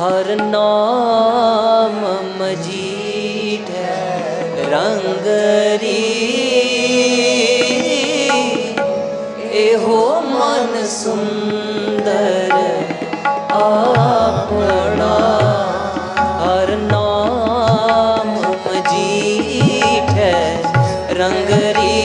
हर नाम मजीठ रंगरी एहो मन सुंदर आपना हर नाम मजीठ रंगरी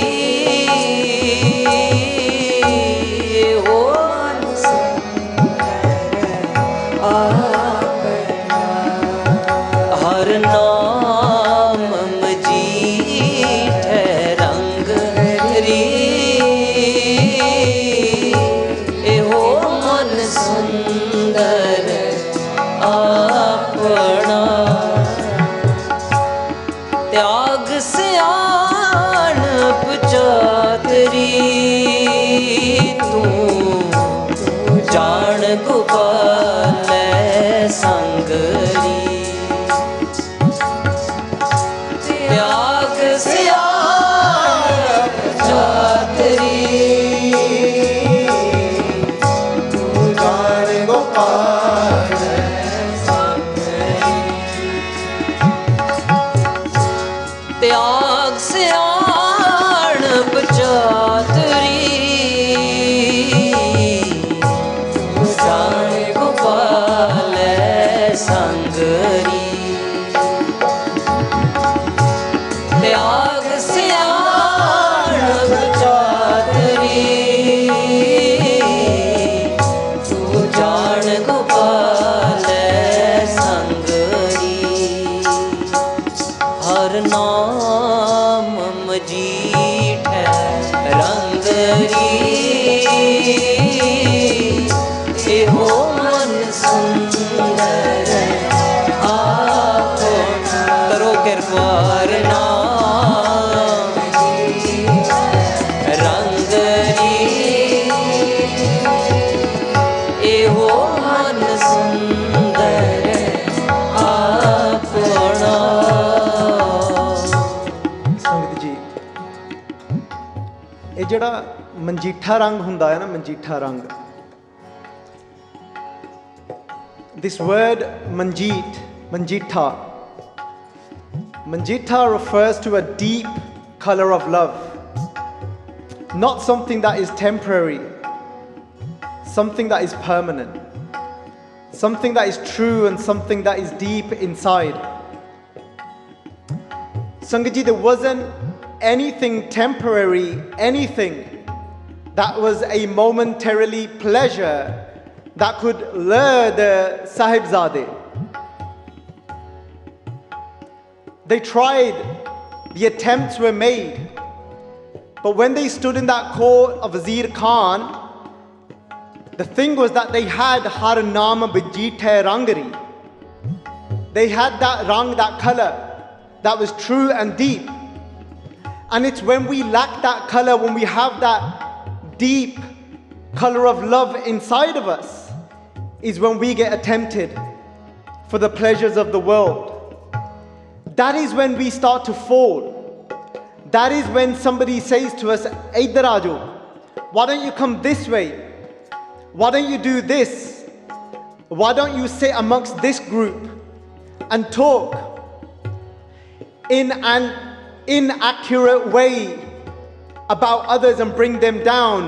ਜਿਹੜਾ ਮਨਜੀਠਾ ਰੰਗ ਹੁੰਦਾ ਹੈ ਨਾ ਮਨਜੀਠਾ ਰੰਗ this word manjita refers to a deep color of love, not something that is temporary, something that is permanent, something that is true and something that is deep inside. Sangat ji, there wasn't anything temporary, anything that was a momentarily pleasure that could lure the Sahibzade. They tried, the attempts were made, but when they stood in that court of Wazir Khan, the thing was that they had har naam bijite rangari. They had that rang, that color that was true and deep. And it's when we lack that color, when we have that deep color of love inside of us, is when we get tempted for the pleasures of the world. That is when we start to fall. That is when somebody says to us, "Idhar aajo, why don't you come this way? Why don't you do this? Why don't you sit amongst this group and talk in an inaccurate way about others and bring them down,"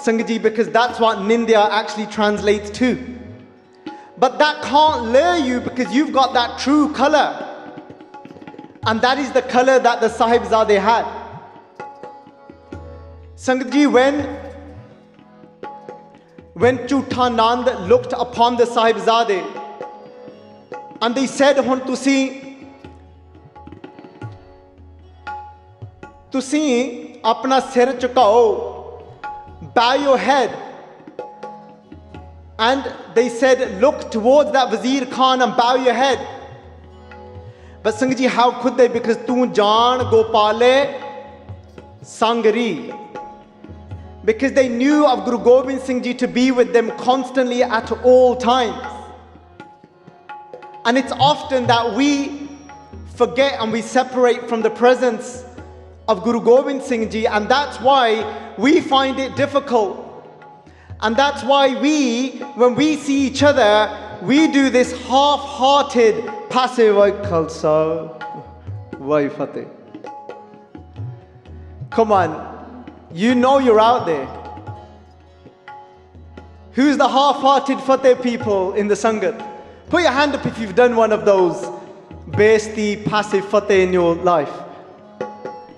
Sangaji, because that's what Nindya actually translates to. But that can't lure you because you've got that true color. And that is the color that the Sahibzade had. Sangaji, when Chutha Nand looked upon the Sahibzade and they said, "Hun tusi apna sir chukao, bow your head." And they said, "Look towards that Wazir Khan and bow your head." But Sangaji, how could they? Because tu jaan Gopale Sangari. Because they knew of Guru Gobind Singh Ji to be with them constantly at all times. And it's often that we forget and we separate from the presence of Guru Gobind Singh Ji, and that's why we find it difficult. And that's why when we see each other, we do this half-hearted, passive, Vai Khalsa, Vai Fateh. Come on, you know you're out there. Who's the half-hearted Fateh people in the Sangat? Put your hand up if you've done one of those besti, passive Fateh in your life.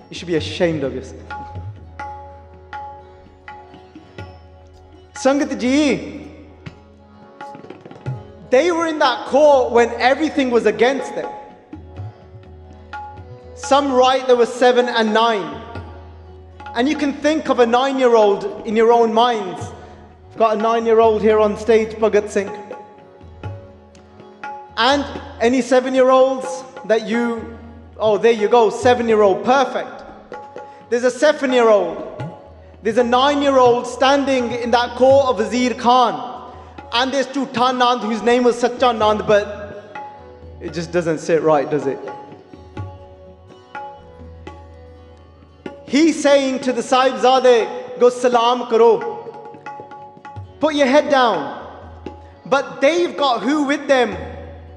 You should be ashamed of yourself. Sangat ji, they were in that court when everything was against them. Some write there were 7 and 9. And you can think of a 9-year-old in your own minds. I've got a 9-year-old here on stage, Bhagat Singh. And any 7-year-olds that you, oh, there you go, 7-year-old, perfect. There's a 7-year-old. There's a 9-year-old standing in that court of Wazir Khan. And there's Chutha Nand, whose name was Sacha Nand, but it just doesn't sit right, does it? He's saying to the Sahibzade, go salam karo. Put your head down. But they've got who with them?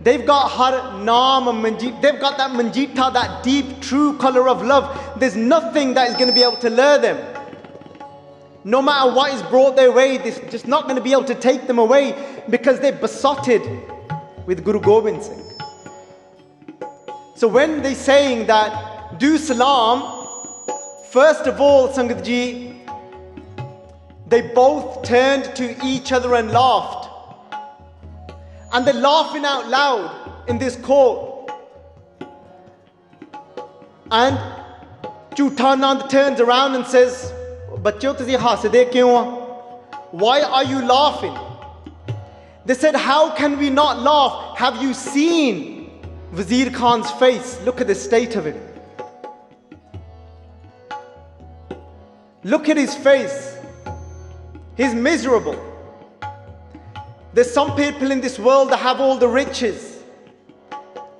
They've got Har Naam Manjeet. They've got that Manjeeta, that deep, true color of love. There's nothing that is going to be able to lure them. No matter what is brought their way, this is just not going to be able to take them away because they're besotted with Guru Gobind Singh. So when they're saying that, do salam, first of all, Sangat ji, they both turned to each other and laughed. And they're laughing out loud in this court. And Chutha Nand turns around and says, Bachcho, tusi hasde kyun? Why are you laughing? They said, how can we not laugh? Have you seen Wazir Khan's face? Look at the state of him. Look at his face. He's miserable. There's some people in this world that have all the riches,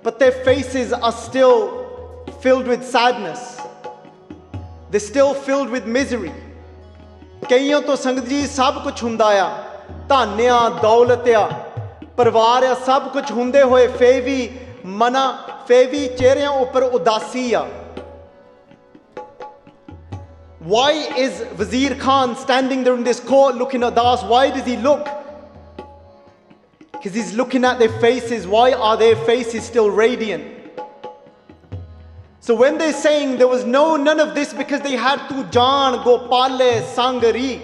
but their faces are still filled with sadness. They're still filled with misery. Kaiyon to Sangat ji sab kuch hunda a, dhanya, daulat a, parvar a, sab kuch hunde hoye fevi mana, fevi chehreyan upar udasi a. Why is Wazir Khan standing there in this court looking at us? Why does he look? Because he's looking at their faces. Why are their faces still radiant? So when they're saying there was none of this because they had to jaan, gopale, sangari.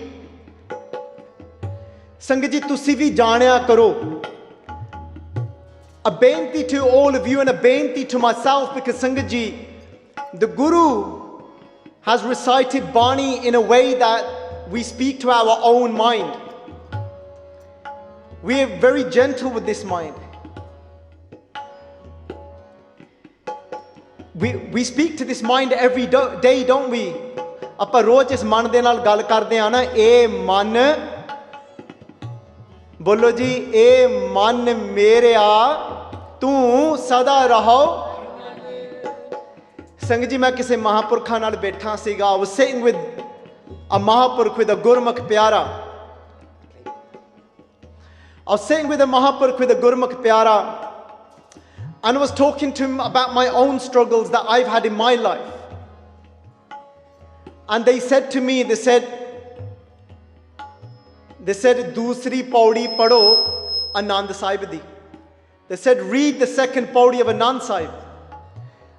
Sangat ji, tusi vi jaanaya karo. A benti to all of you and a benti to myself, because Sangat ji, the Guru has recited Bani in a way that we speak to our own mind. We are very gentle with this mind. We speak to this mind every day, don't we? Apa roz is man de naal gal karde a na, e man, bolo ji, e man mereya, tu sada raho. Sangat ji, मैं किसी महापुरखा नाल बैठा सीगा. I was sitting with a Mahapurkh, with a Gurmukh Pyara. I was sitting with a Mahapurkh, with a Gurmukh Pyara, and I was talking to him about my own struggles that I've had in my life. And they said to me, they said, Dusri Paudi Pado Anand Sahib di. They said, read the second Paudi of Anand Sahib.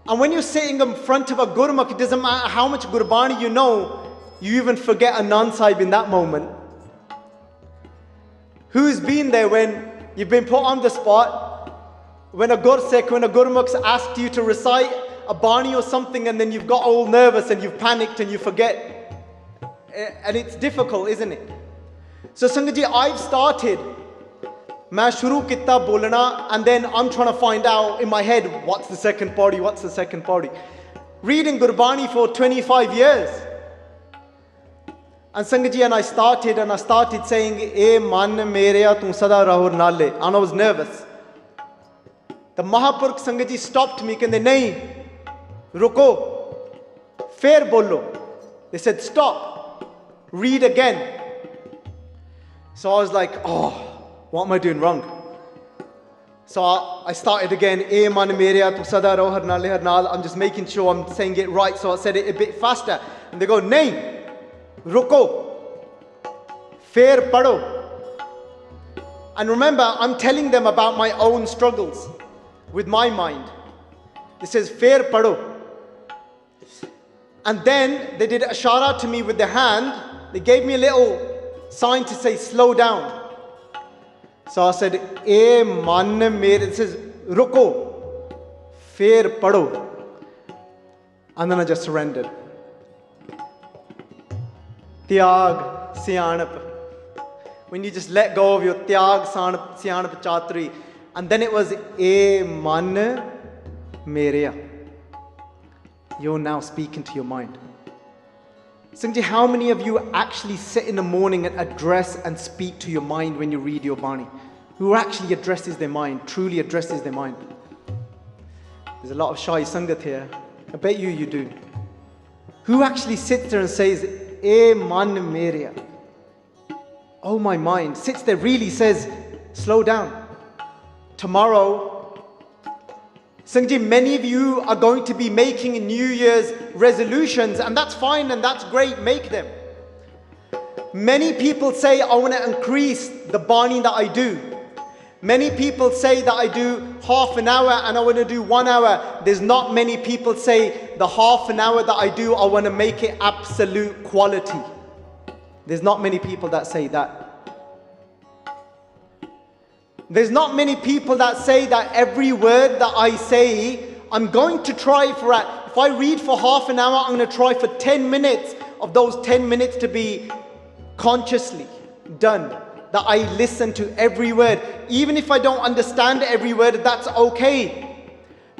And when you're sitting in front of a Gurmukh, it doesn't matter how much Gurbani you know, you even forget Anand Sahib in that moment. Who's been there when you've been put on the spot, when a Gursikh, when a Gurmukh's asked you to recite a Bani or something, and then you've got all nervous and you've panicked and you forget. And it's difficult, isn't it? So Sangat ji, I've started. मैं शुरू किता बोलना, and then I'm trying to find out in my head, what's the second party, what's the second party. Reading Gurbani for 25 years. And Sangat ji, and I started saying, E man mereya tu sada rahur nale. And I was nervous. The Mahapurkh Sangat ji stopped me, kende nahi, ruko, fair bolo. They said, stop, read again. So I was like, oh, what am I doing wrong? So I started again, E man meria tu sada ro har naal. I'm just making sure I'm saying it right, so I said it a bit faster. And they go, nahi, ruko, fir pado. And remember, I'm telling them about my own struggles with my mind. It says, fir pado. And then they did ashara to me with their hand. They gave me a little sign to say, slow down. So I said, E man mere, it says, ruko, fir pado. And then I just surrendered. Tyag, siyanap. When you just let go of your tyag, siyanap, chatri. And then it was, E man mereya. You're now speaking to your mind. Sanjay, how many of you actually sit in the morning and address and speak to your mind when you read your Bani? Who actually addresses their mind, truly addresses their mind? There's a lot of shy sangat here. I bet you do. Who actually sits there and says, E man mereya? Oh my mind. Sits there, really says, slow down. Tomorrow, Sanjay, many of you are going to be making New Year's resolutions, and that's fine and that's great, make them. Many people say, I want to increase the Bani that I do. Many people say that I do half an hour and I want to do 1 hour. There's not many people say the half an hour that I do, I want to make it absolute quality. There's not many people that say that. There's not many people that say that every word that I say, I'm going to try for it. If I read for half an hour, I'm going to try for 10 minutes of those 10 minutes to be consciously done. That I listen to every word. Even if I don't understand every word, that's okay.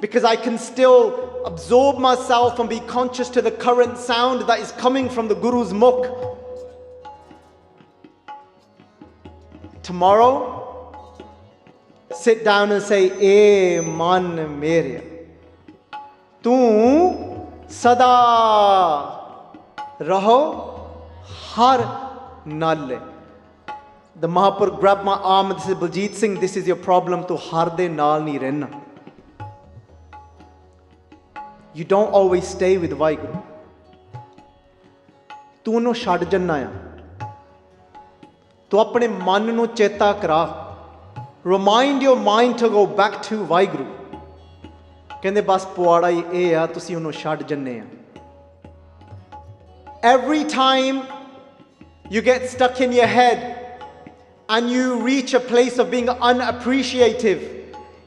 Because I can still absorb myself and be conscious to the current sound that is coming from the Guru's mukh. Tomorrow, sit down and say, E man mereya, tu sada raho har nalle. The Mahapur grabbed my arm and said, Baljit Singh, this is your problem, tu har de naal nahi rehna. You don't always stay with Vaheguru. Tu ਉਹਨੂੰ ਛੱਡ ਜੰਨਾ ਆ. ਤੂੰ ਆਪਣੇ ਮਨ ਨੂੰ ਚੇਤਾ ਕਰਾ. Remind your mind to go back to Vaheguru. ਕਹਿੰਦੇ ਬਸ ਪੁਆੜਾ ਹੀ ਇਹ ਆ ਤੁਸੀਂ ਉਹਨੂੰ ਛੱਡ ਜੰਨੇ ਆ. Every time you get stuck in your head and you reach a place of being unappreciative,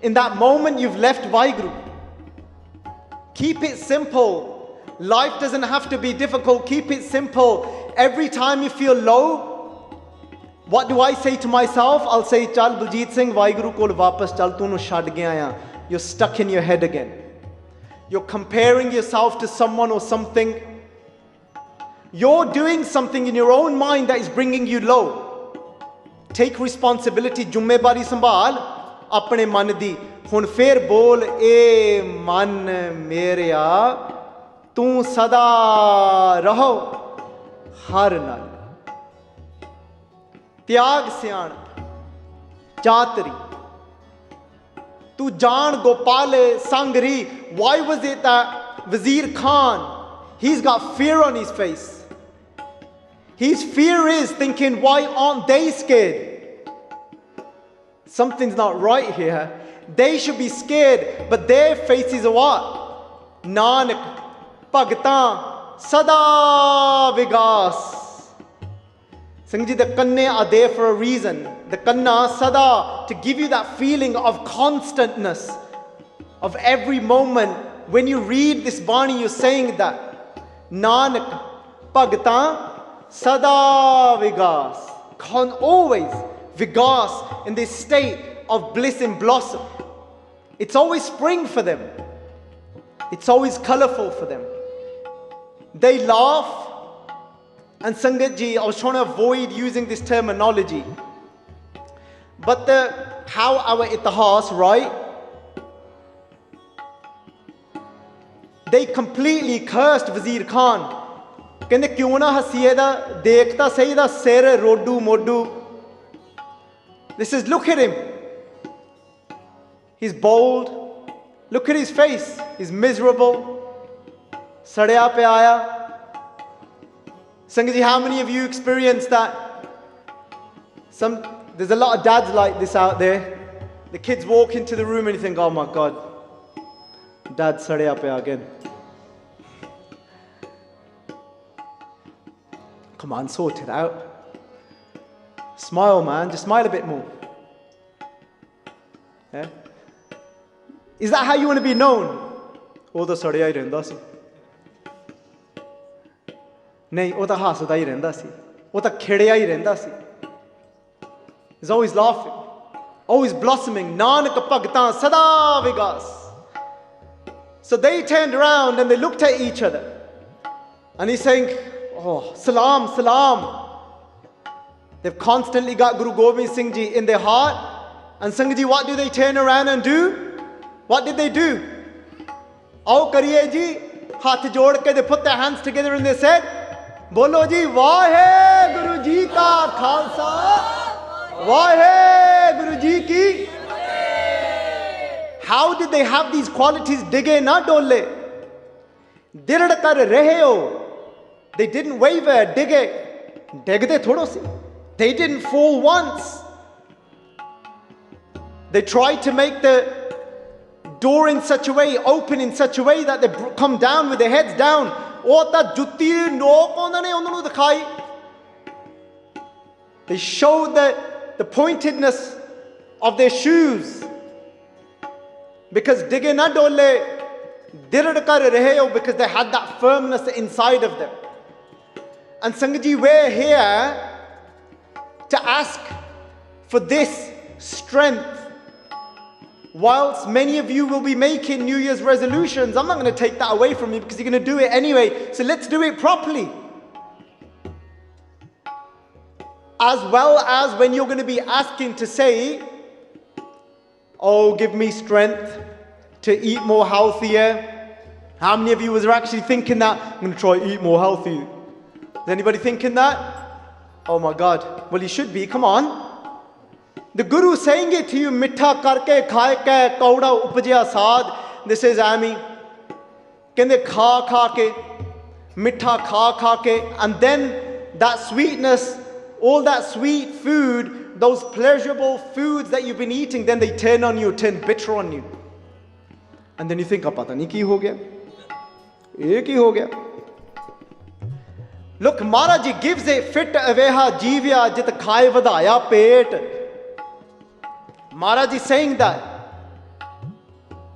in that moment you've left Vaheguru. Keep it simple. Life doesn't have to be difficult. Keep it simple. Every time you feel low, what do I say to myself? I'll say, Chal Baljit Singh, Vaheguru kol wapas chal, tu nu chhad gaya ya. You're stuck in your head again. You're comparing yourself to someone or something. You're doing something in your own mind that is bringing you low. Take responsibility. Jummebari sambhal apne man di. Hun fir bol, E man mereya, tu sada raho har naal. त्याग सियाण चातरी तू जान Gopale संगरी. Why was it that Wazir Khan, he's got fear on his face? His fear is thinking, why aren't they scared? Something's not right here. They should be scared, but their faces are what? Nanak Bhagtan Sada Vigas. Sanjay, the kanne are there for a reason. The kanna sada, to give you that feeling of constantness, of every moment. When you read this Bani, you're saying that. Nanak Bhagtan Sada Vigas. Always Vigas, in this state of bliss and blossom. It's always spring for them. It's always colorful for them. They laugh. And Sangat ji, I was trying to avoid using this terminology. But how our itihas, right? They completely cursed Wazir Khan. ਕਹਿੰਦੇ ਕਿਉਂ ਨਾ ਹਸੀਏ ਦਾ ਦੇਖ ਤਾਂ ਸਹੀ ਦਾ ਸਿਰ ਰੋਡੂ ਮੋਡੂ. This is, look at him. He's bold. Look at his face. He's miserable. Sadya pe aaya. Sangaji, how many of you experienced that? There's a lot of dads like this out there. The kids walk into the room and you think, oh my God, dad sadya pe again. Come on, sort it out. Smile, man. Just smile a bit more. Yeah? Is that how you want to be known? Oh, the sadya hi rehanda si. Nahi, oh, the hasda hi rehanda si. Oh, the khedya hi rehanda si. He's always laughing, always blossoming. Nanak bhagtan sada vigas. So they turned around and they looked at each other. And he's saying, oh, salam, salam. They've constantly got Guru Gobind Singh Ji in their heart. And Sangh Ji, what do they turn around and do? What did they do? Aao kariye ji, haath jod ke, they put their hands together and they said, Bolo ji, Vahe Guru Ji ka Khalsa, Vahe Guru Ji ki. How did they have these qualities? Dige na dole. Dirad kar rahe ho. They didn't waver, dige. Degde thodo si. They didn't fall once. They tried to make the door in such a way, open in such a way that they come down with their heads down. They showed the pointedness of their shoes. Because dige na dole, dirad kar rahe ho, because they had that firmness inside of them. And Sanghaji, we're here to ask for this strength. Whilst many of you will be making New Year's resolutions, I'm not going to take that away from you because you're going to do it anyway. So let's do it properly. As well as when you're going to be asking to say, oh, give me strength to eat more healthier. How many of you was actually thinking that? I'm going to try to eat more healthy. Is anybody thinking that? Oh my God. Well, you should be. Come on. The Guru saying it to you, mitha karke khaye ke kauda upajya saad. This is Ami. Kende kha kha ke, mitha kha ke, and then that sweetness, all that sweet food, those pleasurable foods that you've been eating, then they turn on you, turn bitter on you. And then you think, pata nahi ki ho gaya? Ye ki ho gaya? Look, Maharaj gives it, fit aveha jivya jit khaye vadaya pet. Maharaj is saying that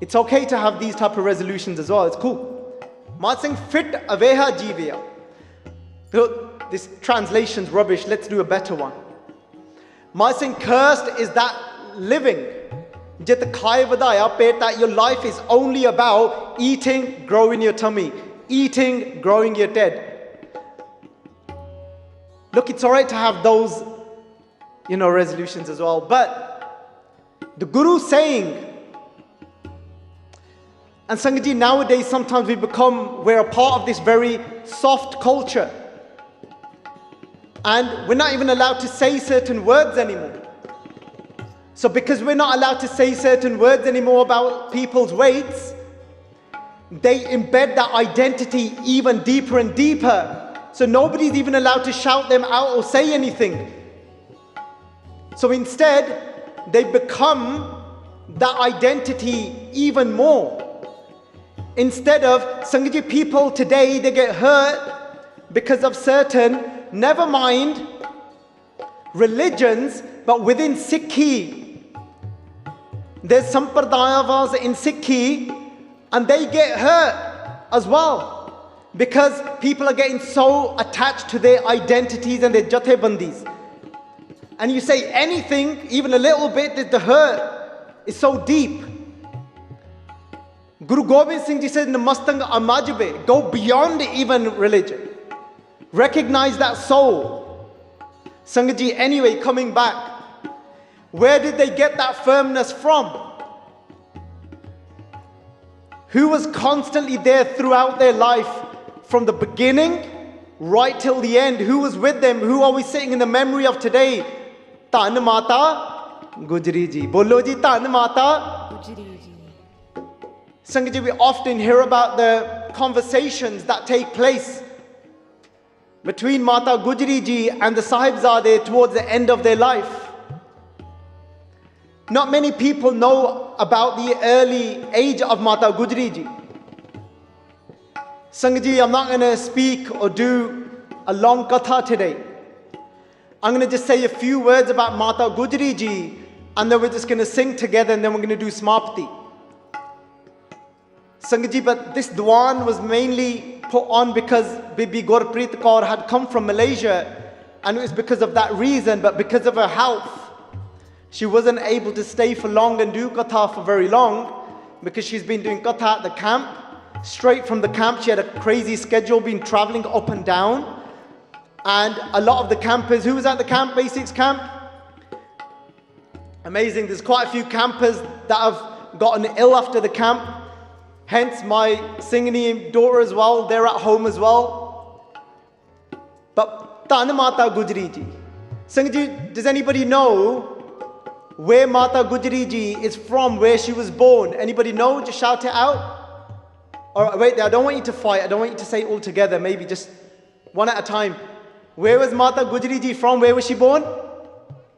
it's okay to have these type of resolutions as well. It's cool. Maharaj saying, fit aveha jivya. This translation's rubbish. Let's do a better one. Maharaj saying, cursed is that living. Jit khaye vadaya pet, that your life is only about eating, growing your tummy. Eating, growing your dead. Look, it's alright to have those, resolutions as well. But the Guru saying, and Sanghaji, nowadays sometimes we're a part of this very soft culture. And we're not even allowed to say certain words anymore. So because we're not allowed to say certain words anymore about people's weights, they embed that identity even deeper and deeper. So nobody's even allowed to shout them out or say anything. So instead, they become that identity even more. Instead of, Sanghaji, people today, they get hurt because of certain, never mind religions, but within Sikhi. There's sampradayavas in Sikhi, and they get hurt as well. Because people are getting so attached to their identities and their jathebandis. And you say anything, even a little bit, the hurt is so deep. Guru Gobind Singh Ji said, Namastang Amajbe, go beyond even religion. Recognize that soul. Sanghaji, anyway, coming back, where did they get that firmness from? Who was constantly there throughout their life, from the beginning right till the end? Who was with them? Who are we sitting in the memory of today? Dhan Mata Gujri ji. Bolo ji, Dhan Mata Gujri ji. Sangat ji, we often hear about the conversations that take place between Mata Gujri ji and the Sahibzade towards the end of their life. Not many people know about the early age of Mata Gujri ji. Sangat ji, I'm not going to speak or do a long katha today. I'm going to just say a few words about Mata Gujri ji, and then we're just going to sing together, and then we're going to do Samapti. Sangat ji, but this Divan was mainly put on because Bibi Gurpreet Kaur had come from Malaysia, and it was because of that reason. But because of her health, she wasn't able to stay for long and do katha for very long, because she's been doing katha at the camp. Straight from the camp, she had a crazy schedule, been traveling up and down. And a lot of the campers, who was at the camp, Basics camp? Amazing, there's quite a few campers that have gotten ill after the camp. Hence my Singhini daughter as well, they're at home as well. But Tan Mata Gujri ji. Singh ji, does anybody know where Mata Gujri ji is from, where she was born? Anybody know? Just shout it out. Or wait, I don't want you to fight, I don't want you to say it all together, maybe just one at a time. Where was Mata Gujri ji from? Where was she born?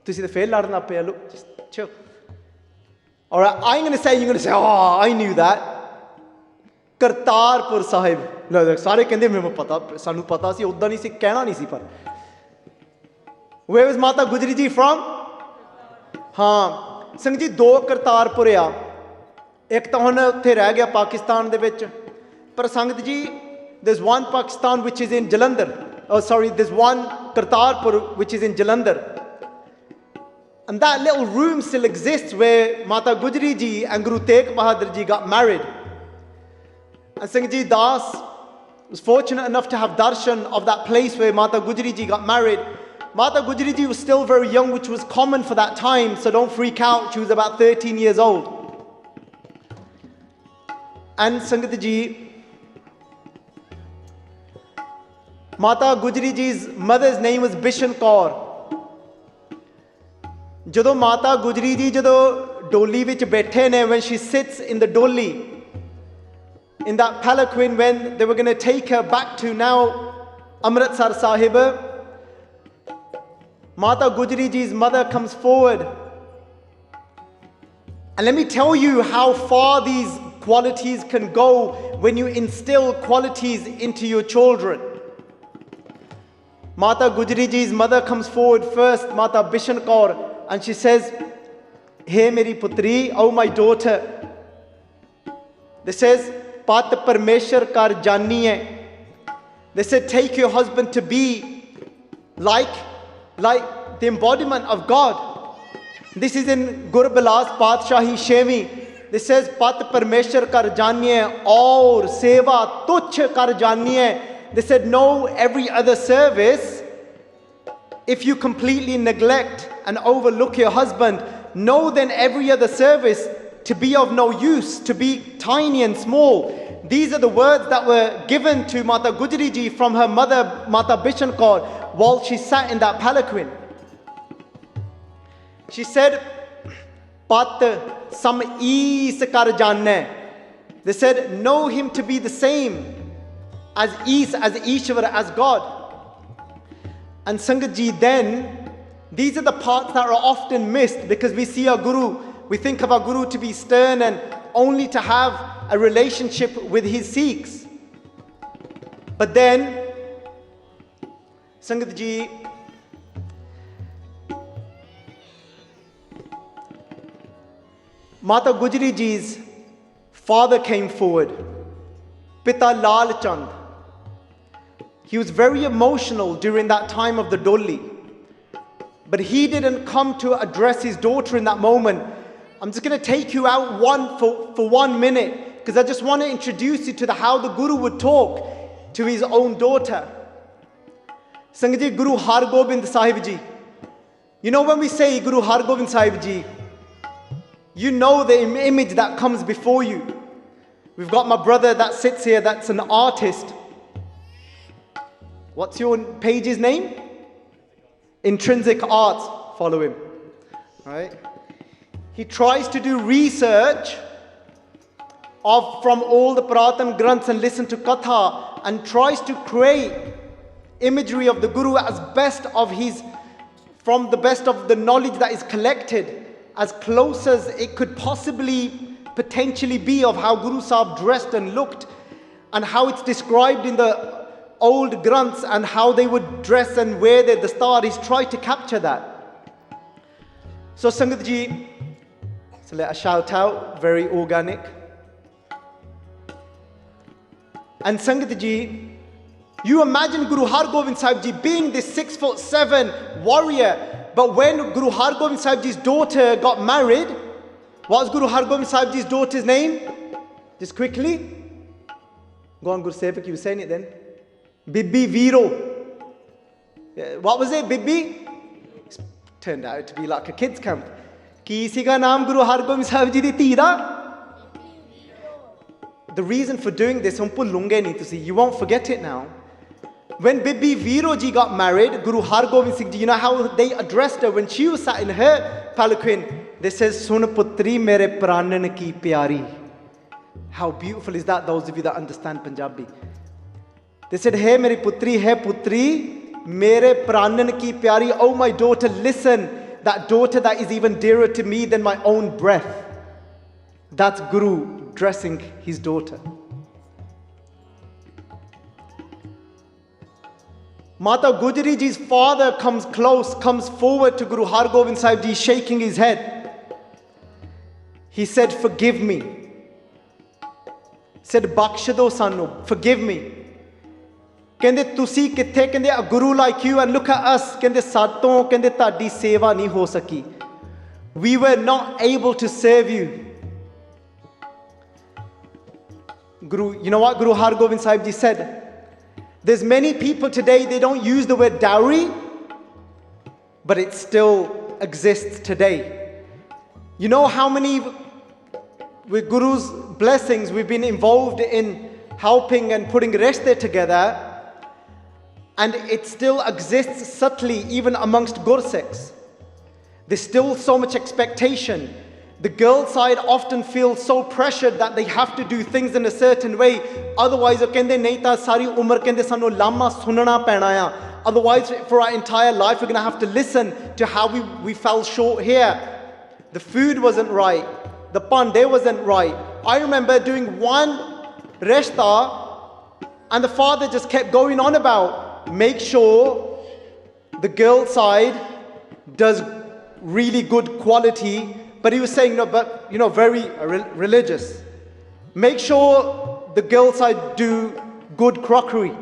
Tusi the fail look, just chill. Alright, I'm gonna say, you're gonna say, oh, I knew that. Kartarpur Sahib. No, sare kende me pata, sanu pata si, udda nahi si, kehna nahi si par. Where was Mata Gujri ji from? हाँ, संग जी दो करतारपुर आ, एक तो हुण उत्थे रह गया पाकिस्तान दे विच, पर संगत जी, there's one Pakistan which is in Jalandhar. Oh, sorry, there's one Kartarpur which is in Jalandhar. And that little room still exists where Mata Gujri ji and Guru Tegh Bahadur ji got married. And Singh Ji Das was fortunate enough to have darshan of that place where Mata Gujri ji got married. Mata Gujri ji was still very young, which was common for that time, so don't freak out. She was about 13 years old. And Sangat ji, Mata Gujri ji's mother's name was Bishan Kaur. Jado Mata Gujri ji jado doli vich baithe ne, when she sits in the doli, in that palanquin, when they were going to take her back to now Amritsar Sahib, Mata Gujri ji's mother comes forward. And let me tell you how far these qualities can go when you instill qualities into your children. Mata Gujri ji's mother comes forward first, Mata Bishan Kaur, and she says, "Hey meri putri, oh my daughter." This says, "Pat Parmeshwar kar jani hai." They said, take your husband to be like the embodiment of God. This is in Gurbilas Patshahi Shevi. This says, "Pat Parmeshwar kar jani hai, aur seva tuchh kar jani hai." They said, no, every other service, if you completely neglect and overlook your husband, know then every other service to be of no use, to be tiny and small. These are the words that were given to Mata Gujri ji from her mother, Mata Bishan Kaur, while she sat in that palanquin. She said, "Pat sam is kar janne." They said, know him to be the same as Ishwar, as God. And Sangat ji, then, these are the parts that are often missed, because we see our Guru, we think of our Guru to be stern and only to have a relationship with his Sikhs. But then, Sangat ji, Mata Gujri ji's father came forward, Pita Lal Chand. He was very emotional during that time of the Dolli. But he didn't come to address his daughter in that moment. I'm just going to take you out for 1 minute, because I just want to introduce you to how the Guru would talk to his own daughter. Sangat ji, Guru Har Gobind Sahib ji. You know, when we say Guru Har Gobind Sahib ji, you know the image that comes before you. We've got my brother that sits here, that's an artist. What's your page's name? Intrinsic Arts. Follow him. Right? he tries to do research from all the Puratan Granths and listen to Katha and tries to create imagery of the Guru as from the best of the knowledge that is collected, as close as it could potentially be of how Guru Sahib dressed and looked, and how it's described in the old Granths and how they would dress and wear their dastar. He's tried to capture that. So Sangat Ji, so let a shout out, very organic. And Sangat Ji, you imagine Guru Har Gobind Sahib Ji being this 6'7" warrior, but when Guru Har Gobind Sahib Ji's daughter got married, what was Guru Har Gobind Sahib Ji's daughter's name? Just quickly. Go on, Guru Sevak, you were saying it then. Bibi Viro. What was it, Bibi? Turned out to be like a kids camp. Ki isi ka naam Guru Har Gobind Sahib Ji di dhi da? The reason for doing this, you won't forget it now. When Bibi Viro Ji got married, Guru Har Gobind Singh Ji, you know how they addressed her when she was sat in her palanquin? They says, Sun putri mere pranan ki pyari. How beautiful is that, those of you that understand Punjabi? They said, Hey meri putri, hey putri, mere pranan ki pyari. Oh my daughter, listen, that daughter that is even dearer to me than my own breath. That's Guru dressing his daughter. Mata Gujri Ji's father comes forward to Guru Har Gobind Sahib Ji, shaking his head. He said, forgive me. Said, Bakshado Sanu, forgive me. Kende tusi kithe, kende a guru like you, and look at us, kende saton, kende tadi seva nahi ho saki. We were not able to serve you. Guru, you know what Guru Har Gobind Sahib Ji said? There's many people today, they don't use the word dowry, but it still exists today. You know how many, with Guru's blessings, we've been involved in helping and putting reshte together, and it still exists subtly even amongst Gursikhs. There's still so much expectation. The girl side often feels so pressured that they have to do things in a certain way. Otherwise, sari umar kende sanu lama sunana penaya. Otherwise, for our entire life, we're going to have to listen to how we fell short here. The food wasn't right. The pande wasn't right. I remember doing one reshta, and the father just kept going on about, make sure the girl side does really good quality. But he was saying, no, but, very religious. Make sure the girl side do good crockery.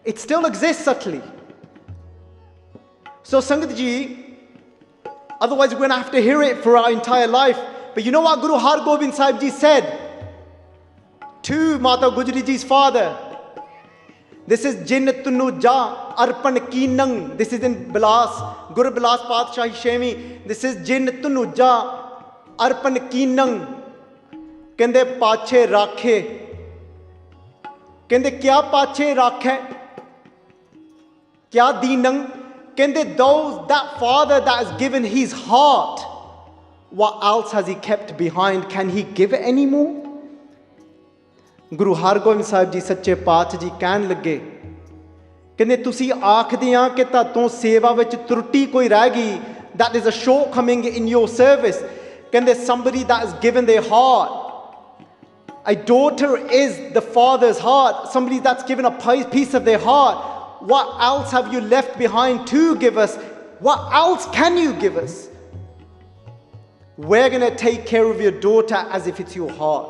It still exists subtly. So Sangat Ji, otherwise we're going to have to hear it for our entire life. But you know what Guru Har Gobind Sahib Ji said to Mata Gujri Ji's father? This is Jinnatunu Ja Arpan Kinang. This is in Bilas, Guru Bilas Patshahi Shemi. This is Jinnatunu Ja Arpan Kinang. Kende Pache Rakhe. Kende Kya Pache Rakhe? Kya Dinang? Kende that father that has given his heart, what else has he kept behind? Can he give it anymore? Guru Har Gobind Sahib Ji Sache Paat Ji ਕਹਿਣ ਲੱਗੇ ਕਹਿੰਦੇ ਤੁਸੀਂ ਆਖਦੇ ਆ ਕਿ ਤਾਤੋਂ ਸੇਵਾ ਵਿੱਚ ਤਰੁੱਟੀ ਕੋਈ ਰਹਿ ਗਈ, that is a shortcoming in your service. ਕਹਿੰਦੇ somebody that has given their heart. A daughter is the father's heart, somebody that's given a piece of their heart. What else have you left behind to give us? What else can you give us? We're going to take care of your daughter as if it's your heart.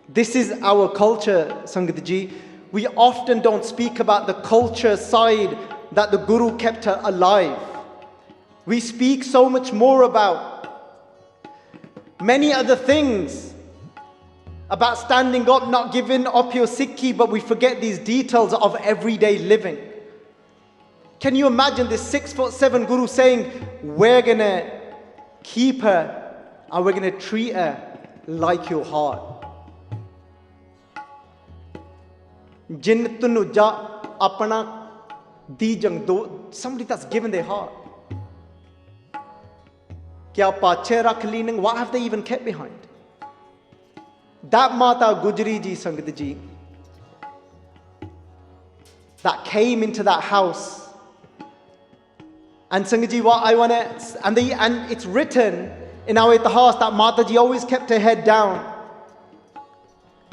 This is our culture, Sangat Ji. We often don't speak about the culture side that the Guru kept alive. We speak so much more about many other things, about standing up, not giving up your Sikhi, but we forget these details of everyday living. Can you imagine this 6'7" Guru saying, we're going to keep her and we're going to treat her like your heart. Jinn tunuja apana di jang do, somebody that's given their heart. Kya pache rakh leaning? What have they even kept behind? That Mata Gujri ji, Sangat ji, that came into that house. And Sangat ji, what I want to, and it's written in our itihas that Mata ji always kept her head down.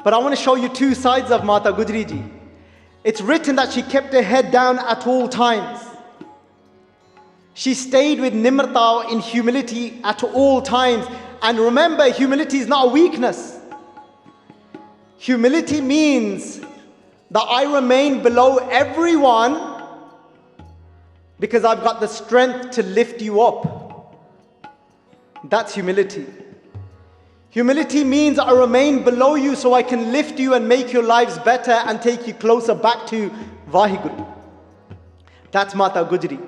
But I want to show you two sides of Mata Gujri ji. It's written that she kept her head down at all times. She stayed with nimrata, in humility at all times. And remember, humility is not a weakness. Humility means that I remain below everyone because I've got the strength to lift you up. That's humility. Humility means I remain below you so I can lift you and make your lives better and take you closer back to Vaheguru. That's Mata Gujri.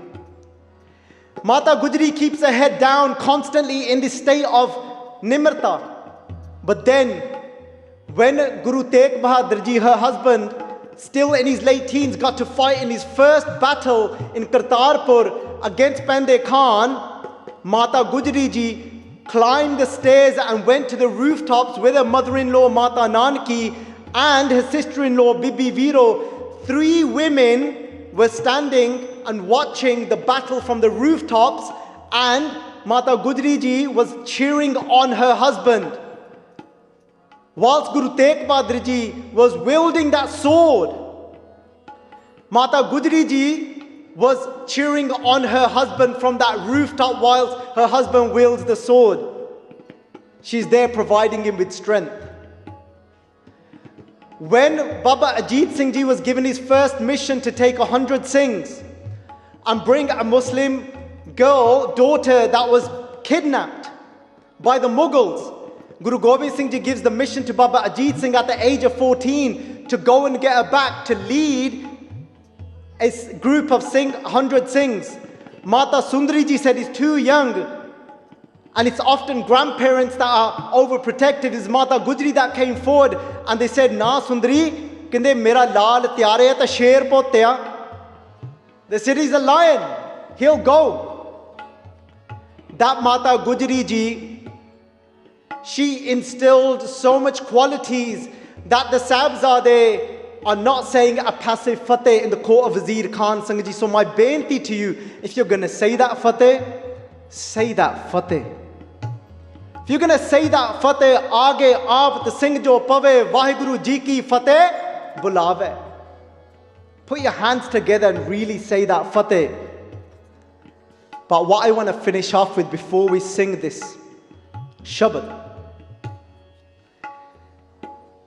Mata Gujri keeps her head down constantly in this state of nimrata. But then, when Guru Tegh Bahadur ji, her husband, still in his late teens, got to fight in his first battle in Kartarpur against Pende Khan, Mata Gujri ji climbed the stairs and went to the rooftops with her mother-in-law Mata Nanki and her sister-in-law Bibi Viro. 3 women were standing and watching the battle from the rooftops, and Mata Gujri ji was cheering on her husband. Whilst Guru Tegh Bahadur ji was wielding that sword, Mata Gujri ji was cheering on her husband from that rooftop whilst her husband wields the sword. She's there providing him with strength. When Baba Ajit Singh ji was given his first mission to take 100 Singhs and bring a Muslim girl, daughter that was kidnapped by the Mughals, Guru Gobind Singh ji gives the mission to Baba Ajit Singh at the age of 14 to go and get her back to lead a group of 100 Singhs. Mata Sundari ji said he's too young, and it's often grandparents that are overprotective. It's Mata Gujri that came forward and they said, "Na Sundari, kinde mera lal tyare hai ta sher potya." They said he's a lion, he'll go. That Mata Gujri ji, she instilled so much qualities that the Sahibzade are not saying a passive fateh in the court of Wazir Khan Sangat ji. So my beinti to you, if you're going to say that fateh, say that fateh. If you're going to say that fateh, aage aap the Singh jo pave, Vaheguru ji ki fateh bulave. Put your hands together and really say that fateh. But what I want to finish off with before we sing this shabad,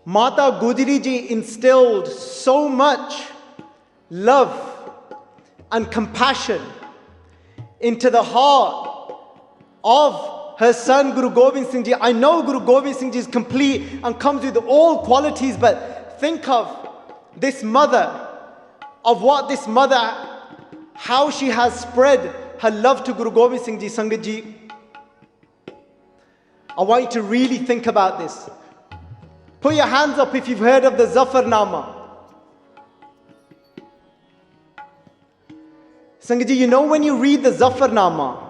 Mata Gujri ji instilled so much love and compassion into the heart of her son Guru Gobind Singh ji. I know Guru Gobind Singh ji is complete and comes with all qualities, but think of this mother, of what this mother, how she has spread her love to Guru Gobind Singh ji. Sangat ji, I want you to really think about this. Put your hands up if you've heard of the Zafarnama. Sangat ji, you know when you read the Zafarnama,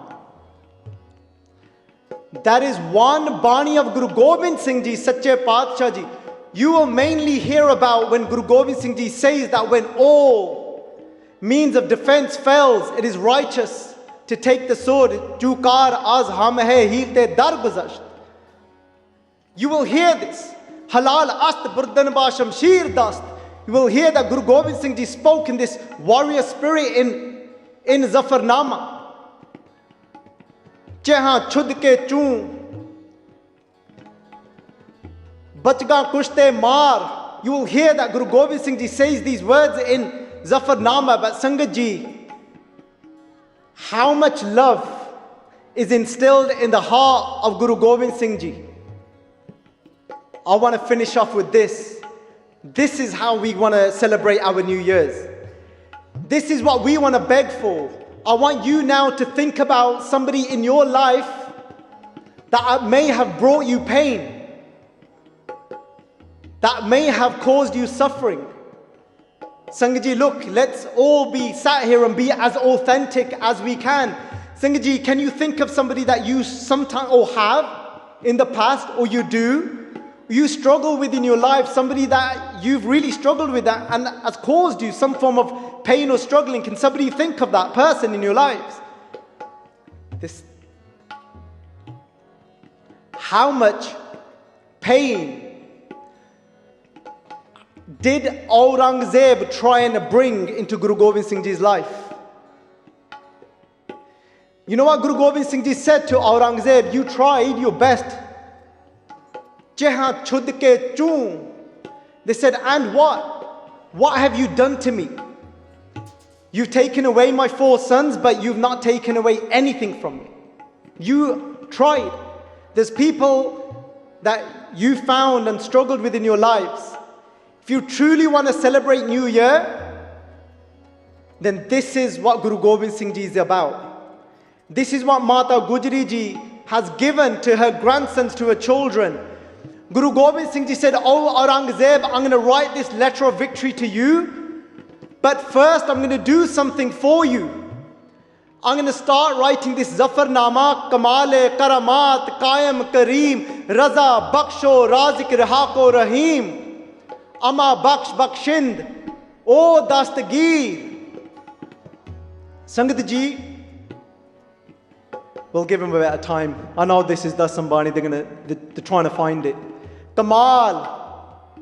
that is one Bani of Guru Gobind Singh ji, Sache Padshah ji. You will mainly hear about when Guru Gobind Singh ji says that when all means of defense fails, it is righteous to take the sword. Chukar az ham hai hilte dar guzasht. You will hear this. Halal ast burdan ba shamshir dast. You will hear that Guru Gobind Singh ji spoke in this warrior spirit in Zafarnama. Cheha chud ke chun, bachga kushte mar. You will hear that Guru Gobind Singh ji says these words in Zafarnama. But Sangat ji, how much love is instilled in the heart of Guru Gobind Singh ji? I want to finish off with this. This is how we want to celebrate our New Year's. This is what we want to beg for. I want you now to think about somebody in your life that may have brought you pain, that may have caused you suffering. Sangat ji, look, let's all be sat here and be as authentic as we can. Singh ji, can you think of somebody that you sometimes or have in the past, or you struggle with in your life, somebody that you've really struggled with that and has caused you some form of pain or struggling? Can somebody think of that person in your lives? How much pain did Aurangzeb try and bring into Guru Gobind Singh Ji's life? You know what Guru Gobind Singh Ji said to Aurangzeb? You tried your best. Cheha chud ke choo. They said, and what? What have you done to me? You've taken away my 4 sons, but you've not taken away anything from me. You tried. There's people that you found and struggled with in your lives. If you truly want to celebrate New Year, then this is what Guru Gobind Singh Ji is about. This is what Mata Gujri Ji has given to her grandsons, to her children. Guru Gobind Singh Ji said, oh Aurangzeb, I'm going to write this letter of victory to you, but first I'm going to do something for you. I'm going to start writing this Zafarnama, Kamale, Karamat, Qaim, Kareem, Raza, Baksho, Razik, Rihako, Rahim, Ama, Baksh, Bakshind, O Dastagir. Sangat Ji, we'll give him a bit of time. I know this is Dasambani, they're trying to find it. Kamal,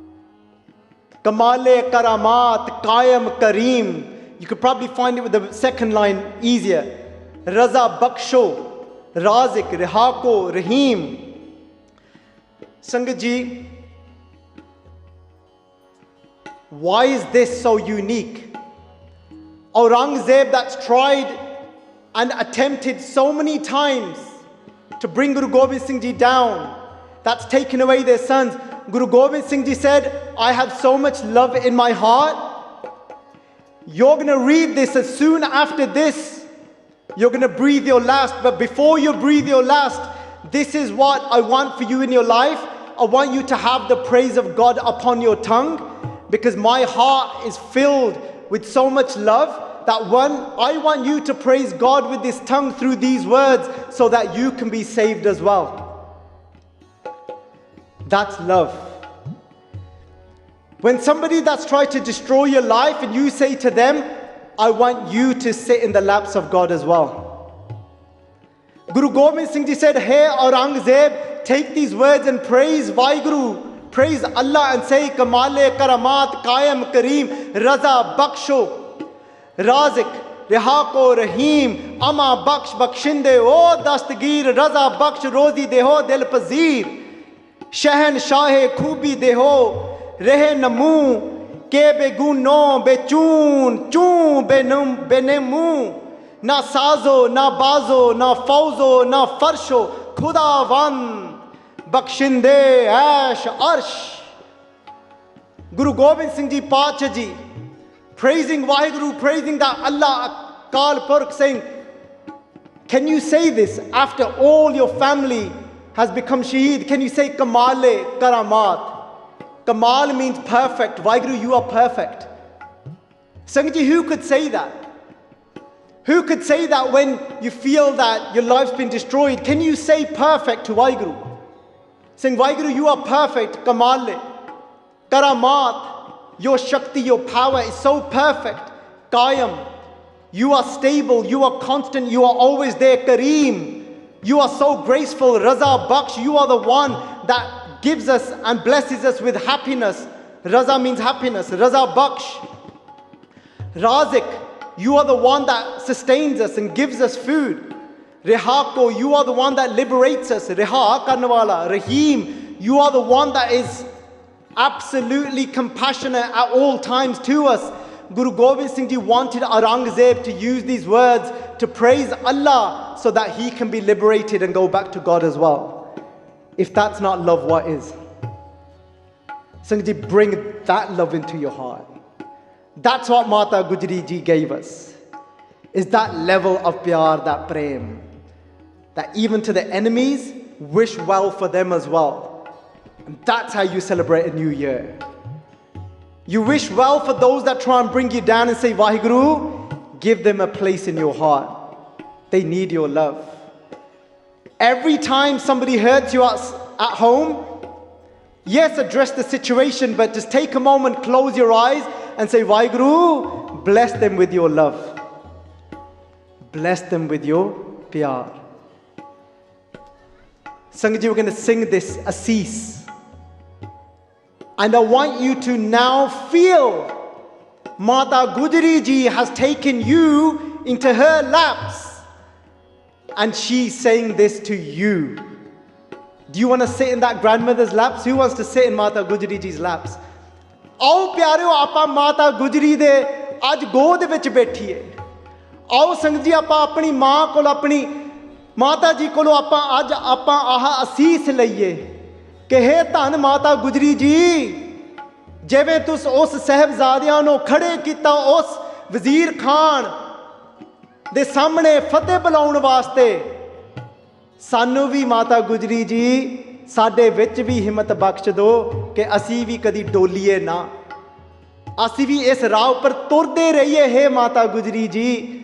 Kamale, Karamat, Qaim, Kareem. You could probably find it with the second line easier. Raza, Baksho, Razik, Rihako, Rahim. Sangat Ji, why is this so unique? Aurangzeb that's tried and attempted so many times to bring Guru Gobind Singh Ji down, that's taken away their sons. Guru Gobind Singh Ji said, I have so much love in my heart. You're going to read this as soon after this. You're going to breathe your last. But before you breathe your last, this is what I want for you in your life. I want you to have the praise of God upon your tongue, because my heart is filled with so much love that I want you to praise God with this tongue through these words so that you can be saved as well. That's love. When somebody that's tried to destroy your life and you say to them, I want you to sit in the laps of God as well. Guru Gobind Singh Ji said, hey Aurangzeb, take these words and praise Vaheguru, praise Allah and say, Kamale, Karamat, Qaim, Kareem, Raza, Baksho, Razik, Rihako, Rahim, Ama, Baksh, Bakshinde, O Dastagir, Raza, Baksh, Rozi, Deho, Dil Pazir, Shahan, Shahe, Khubi, Deho, Rehe Namu, Ke Beguno, Bechun, Chun, Benemu, Na Sazo, Na Bazo, Na Fauzo, Na Farsho, Khudavan, Bakshinde, Ash, Arsh. Guru Gobind Singh Ji Pacha Ji, praising Vaheguru, praising that Allah Akal Purkh, saying, can you say this after all your family has become shaheed? Can you say Kamale, Karamat? Kamal means perfect. Vaheguru, you are perfect. Sangat Ji, who could say that? Who could say that when you feel that your life's been destroyed? Can you say perfect to Vaheguru? Saying, Vaheguru, you are perfect. Kamale, Karamat, your Shakti, your power is so perfect. Qaim, you are stable, you are constant, you are always there. Kareem, you are so graceful. Raza, Baksh, you are the one that gives us and blesses us with happiness. Raza means happiness. Raza, Baksh. Razik, you are the one that sustains us and gives us food. Rihako, you are the one that liberates us. Riha karnawala. Rahim, you are the one that is absolutely compassionate at all times to us. Guru Gobind Singh Ji wanted Aurangzeb to use these words to praise Allah so that he can be liberated and go back to God as well. If that's not love, what is? Singh Ji, bring that love into your heart. That's what Mata Gujri Ji gave us. Is that level of pyar, that prem. That even to the enemies, wish well for them as well. And that's how you celebrate a new year. You wish well for those that try and bring you down and say, Vaheguru, give them a place in your heart. they need your love. Every time somebody hurts you at home, yes, address the situation, but just take a moment, close your eyes and say, Waheguru, bless them with your love. Bless them with your pyar. Sangat ji, we're going to sing this Asees. And I want you to now feel Mata Gujri ji has taken you into her laps. And she's saying this to you. Do you want to sit in that grandmother's laps? Who wants to sit in Mata Gujri ji's laps? Aao pyareo, aapa Mata Gujri de aj god vich baithiye. Aao sangat ji, aapa apni maa kolo, apni Mata ji kolo aapa aha Asees laiye. ਕਿ ਹੇ ਧੰਨ ਮਾਤਾ ਗੁਜਰੀ ਜੀ, ਜਿਵੇਂ ਤੁਸ ਉਸ ਸਾਹਿਬਜ਼ਾਦਿਆਂ ਨੂੰ ਖੜੇ ਕੀਤਾ ਉਸ ਵਜ਼ੀਰ ਖਾਨ ਦੇ ਸਾਹਮਣੇ ਫਤਿਹ ਬੁਲਾਉਣ ਵਾਸਤੇ, ਸਾਨੂੰ ਵੀ ਮਾਤਾ ਗੁਜਰੀ ਜੀ ਸਾਡੇ ਵਿੱਚ ਵੀ ਹਿੰਮਤ ਬਖਸ਼ ਦਿਓ ਕਿ ਅਸੀਂ ਵੀ ਕਦੀ ਡੋਲੀਏ ਨਾ, ਅਸੀਂ ਵੀ ਇਸ ਰਾਹ ਉੱਪਰ ਤੁਰਦੇ ਰਹੀਏ। ਹੇ ਮਾਤਾ ਗੁਜਰੀ ਜੀ,